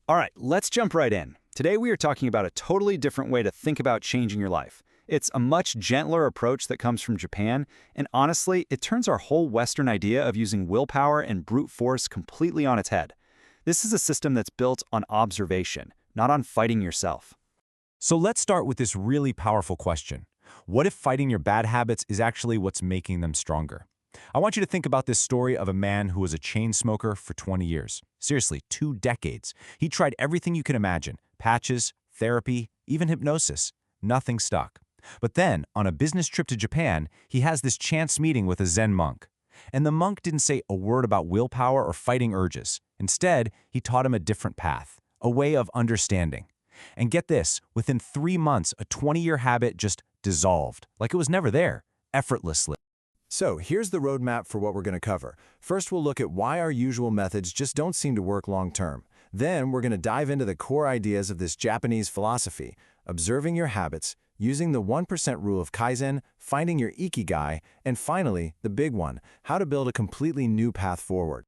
All right, let's jump right in. Today we are talking about a totally different way to think about changing your life. It's a much gentler approach that comes from Japan, and honestly, it turns our whole Western idea of using willpower and brute force completely on its head. This is a system that's built on observation, not on fighting yourself. So let's start with this really powerful question. What if fighting your bad habits is actually what's making them stronger? I want you to think about this story of a man who was a chain smoker for 20 years. Seriously, 2 decades. He tried everything you can imagine: patches, therapy, even hypnosis. Nothing stuck. But then, on a business trip to Japan, he has this chance meeting with a Zen monk. And the monk didn't say a word about willpower or fighting urges. Instead, he taught him a different path, a way of understanding. And get this, within 3 months, a 20-year habit just dissolved, like it was never there, effortlessly. So here's the roadmap for what we're going to cover. First, we'll look at why our usual methods just don't seem to work long-term. Then, we're going to dive into the core ideas of this Japanese philosophy: observing your habits, using the 1% rule of Kaizen, finding your ikigai, and finally, the big one: how to build a completely new path forward.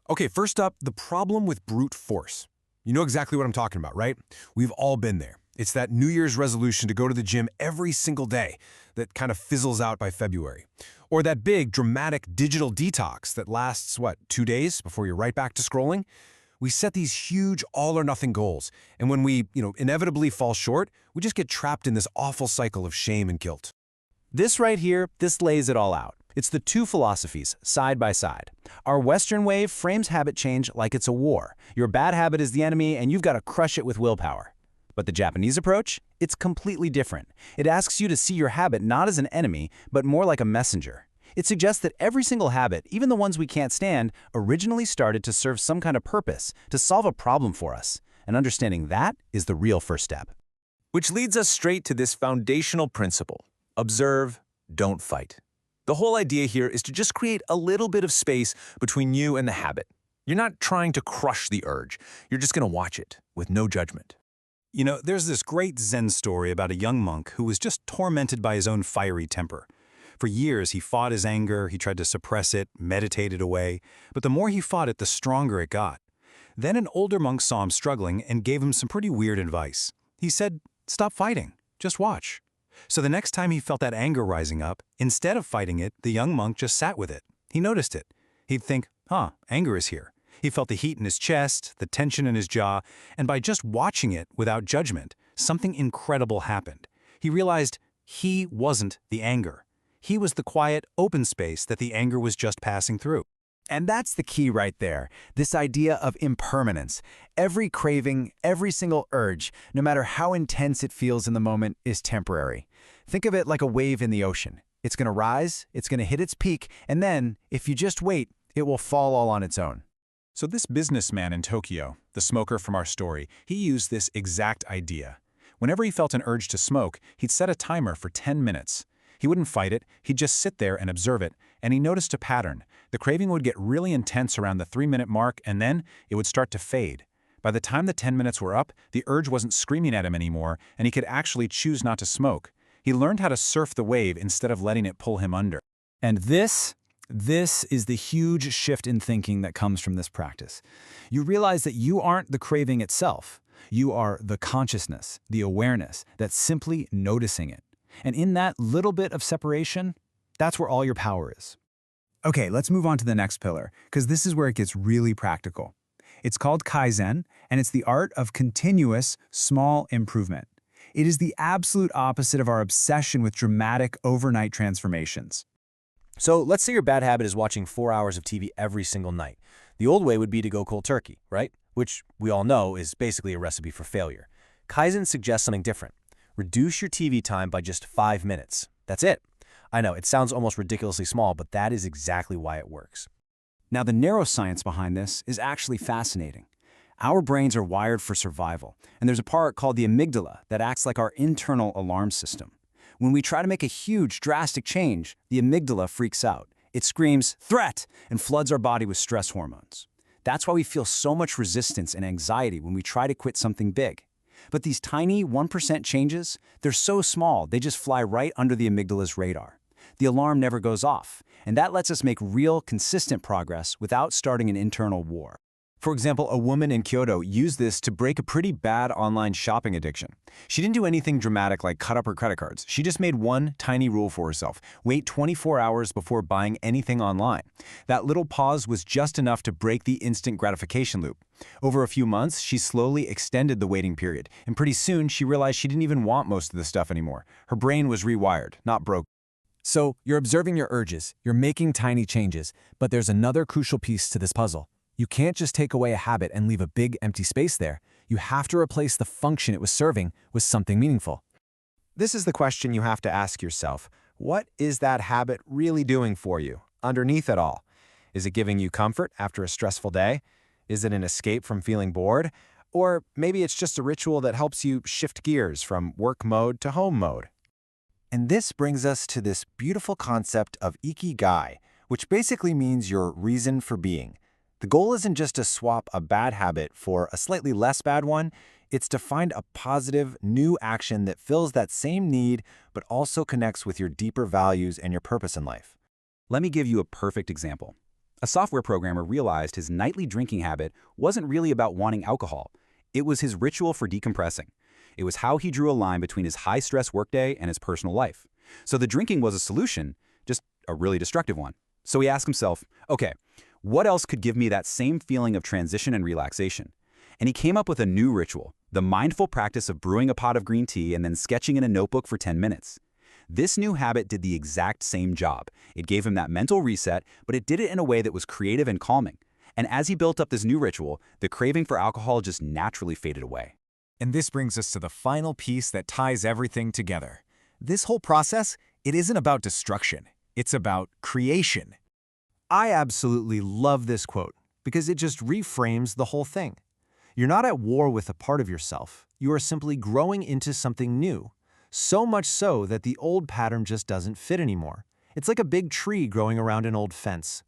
Okay, first up, the problem with brute force. You know exactly what I'm talking about, right? We've all been there. It's that New Year's resolution to go to the gym every single day that kind of fizzles out by February. Or that big, dramatic digital detox that lasts, 2 days before you're right back to scrolling? We set these huge all-or-nothing goals, and when we, inevitably fall short, we just get trapped in this awful cycle of shame and guilt. This right here, this lays it all out. It's the two philosophies, side by side. Our Western way frames habit change like it's a war. Your bad habit is the enemy, and you've got to crush it with willpower. But the Japanese approach? It's completely different. It asks you to see your habit not as an enemy, but more like a messenger. It suggests that every single habit, even the ones we can't stand, originally started to serve some kind of purpose, to solve a problem for us. And understanding that is the real first step. Which leads us straight to this foundational principle: observe, don't fight. The whole idea here is to just create a little bit of space between you and the habit. You're not trying to crush the urge. You're just going to watch it with no judgment. You know, there's this great Zen story about a young monk who was just tormented by his own fiery temper. For years, he fought his anger, he tried to suppress it, meditated away, but the more he fought it, the stronger it got. Then an older monk saw him struggling and gave him some pretty weird advice. He said, "Stop fighting, just watch." So the next time he felt that anger rising up, instead of fighting it, the young monk just sat with it. He noticed it. He'd think, anger is here. He felt the heat in his chest, the tension in his jaw, and by just watching it without judgment, something incredible happened. He realized he wasn't the anger. He was the quiet, open space that the anger was just passing through. And that's the key right there, this idea of impermanence. Every craving, every single urge, no matter how intense it feels in the moment, is temporary. Think of it like a wave in the ocean. It's going to rise, it's going to hit its peak, and then, if you just wait, it will fall all on its own. So this businessman in Tokyo, the smoker from our story, he used this exact idea. Whenever he felt an urge to smoke, he'd set a timer for 10 minutes. He wouldn't fight it, he'd just sit there and observe it, and he noticed a pattern. The craving would get really intense around the 3-minute mark, and then it would start to fade. By the time the 10 minutes were up, the urge wasn't screaming at him anymore, and he could actually choose not to smoke. He learned how to surf the wave instead of letting it pull him under. And this is the huge shift in thinking that comes from this practice. You realize that you aren't the craving itself. You are the consciousness, the awareness, that's simply noticing it. And in that little bit of separation, that's where all your power is. Okay, let's move on to the next pillar, because this is where it gets really practical. It's called Kaizen, and it's the art of continuous, small improvement. It is the absolute opposite of our obsession with dramatic, overnight transformations. So let's say your bad habit is watching 4 hours of TV every single night. The old way would be to go cold turkey, right? Which we all know is basically a recipe for failure. Kaizen suggests something different. Reduce your TV time by just 5 minutes. That's it. I know, it sounds almost ridiculously small, but that is exactly why it works. Now, the neuroscience behind this is actually fascinating. Our brains are wired for survival, and there's a part called the amygdala that acts like our internal alarm system. When we try to make a huge, drastic change, the amygdala freaks out. It screams, "Threat!" and floods our body with stress hormones. That's why we feel so much resistance and anxiety when we try to quit something big. But these tiny 1% changes, they're so small, they just fly right under the amygdala's radar. The alarm never goes off, and that lets us make real, consistent progress without starting an internal war. For example, a woman in Kyoto used this to break a pretty bad online shopping addiction. She didn't do anything dramatic like cut up her credit cards. She just made one tiny rule for herself: wait 24 hours before buying anything online. That little pause was just enough to break the instant gratification loop. Over a few months, she slowly extended the waiting period, and pretty soon she realized she didn't even want most of the stuff anymore. Her brain was rewired, not broken. So, you're observing your urges, you're making tiny changes, but there's another crucial piece to this puzzle. You can't just take away a habit and leave a big empty space there. You have to replace the function it was serving with something meaningful. This is the question you have to ask yourself. What is that habit really doing for you, underneath it all? Is it giving you comfort after a stressful day? Is it an escape from feeling bored? Or maybe it's just a ritual that helps you shift gears from work mode to home mode. And this brings us to this beautiful concept of ikigai, which basically means your reason for being. The goal isn't just to swap a bad habit for a slightly less bad one, it's to find a positive, new action that fills that same need but also connects with your deeper values and your purpose in life. Let me give you a perfect example. A software programmer realized his nightly drinking habit wasn't really about wanting alcohol. It was his ritual for decompressing. It was how he drew a line between his high-stress workday and his personal life. So the drinking was a solution, just a really destructive one. So he asked himself, okay, what else could give me that same feeling of transition and relaxation? And he came up with a new ritual, the mindful practice of brewing a pot of green tea and then sketching in a notebook for 10 minutes. This new habit did the exact same job. It gave him that mental reset, but it did it in a way that was creative and calming. And as he built up this new ritual, the craving for alcohol just naturally faded away. And this brings us to the final piece that ties everything together. This whole process, it isn't about destruction. It's about creation. I absolutely love this quote because it just reframes the whole thing. You're not at war with a part of yourself. You are simply growing into something new. So much so that the old pattern just doesn't fit anymore. It's like a big tree growing around an old fence.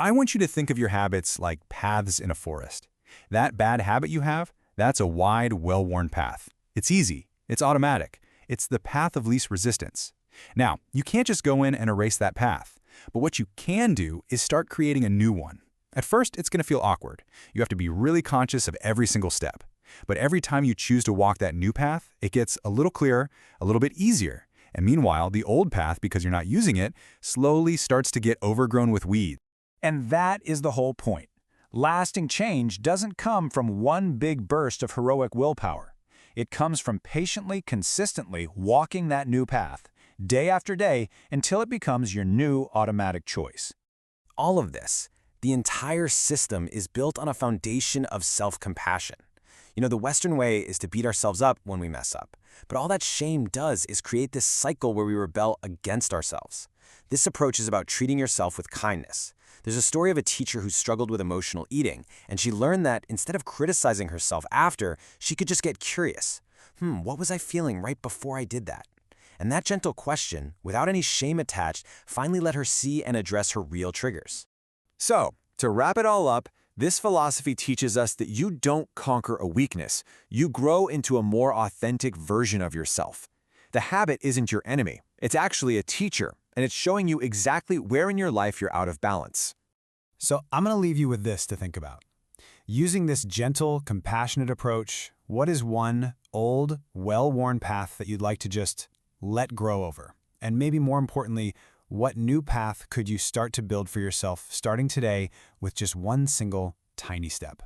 I want you to think of your habits like paths in a forest. That bad habit you have, that's a wide, well-worn path. It's easy. It's automatic. It's the path of least resistance. Now, you can't just go in and erase that path. But what you can do is start creating a new one. At first, it's going to feel awkward. You have to be really conscious of every single step. But every time you choose to walk that new path, it gets a little clearer, a little bit easier. And meanwhile, the old path, because you're not using it, slowly starts to get overgrown with weeds. And that is the whole point. Lasting change doesn't come from one big burst of heroic willpower. It comes from patiently, consistently walking that new path, day after day, until it becomes your new automatic choice. All of this, the entire system, is built on a foundation of self-compassion. You know, the Western way is to beat ourselves up when we mess up. But all that shame does is create this cycle where we rebel against ourselves. This approach is about treating yourself with kindness. There's a story of a teacher who struggled with emotional eating, and she learned that instead of criticizing herself after, she could just get curious. What was I feeling right before I did that? And that gentle question, without any shame attached, finally let her see and address her real triggers. So, to wrap it all up, this philosophy teaches us that you don't conquer a weakness. You grow into a more authentic version of yourself. The habit isn't your enemy. It's actually a teacher, and it's showing you exactly where in your life you're out of balance. So I'm going to leave you with this to think about. Using this gentle, compassionate approach, what is one old, well-worn path that you'd like to just let grow over? And maybe more importantly, what new path could you start to build for yourself starting today with just one single tiny step?